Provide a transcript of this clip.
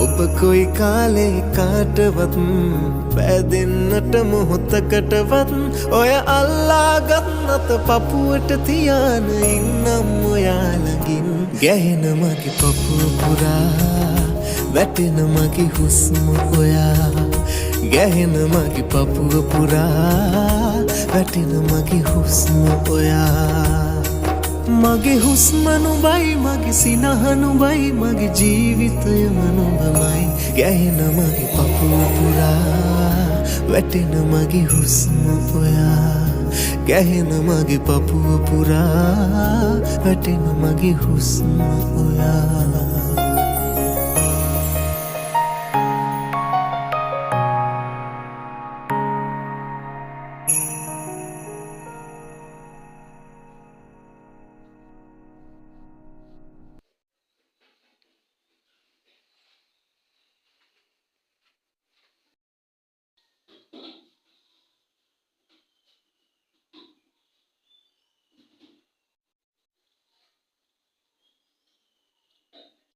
ඔබ කොයි කාලේ කාටවත් පැදෙන්නට මොහොතකටවත් ඔය අල්ලාගන්නත පපුවට තියාන ඉන්නම් ඔයා ළඟින් ගැහෙන මගේ පපුව පුරා වැටෙන මගේ හුස්ම ඔයා ගැහෙන මගේ පපුව පුරා වැටෙන මගේ හුස්ම ඔයා මගේ හුස්ම නුඹයි මගේ සිනහ නුඹයි මගේ ජීවිතයම නුඹමයි ගැහෙන මගේ පපුව පුරා වැටෙන මගේ හුස්ම ඔයා ගැහෙන මගේ පපුව පුරා වැටෙන මගේ හුස්ම ඔයා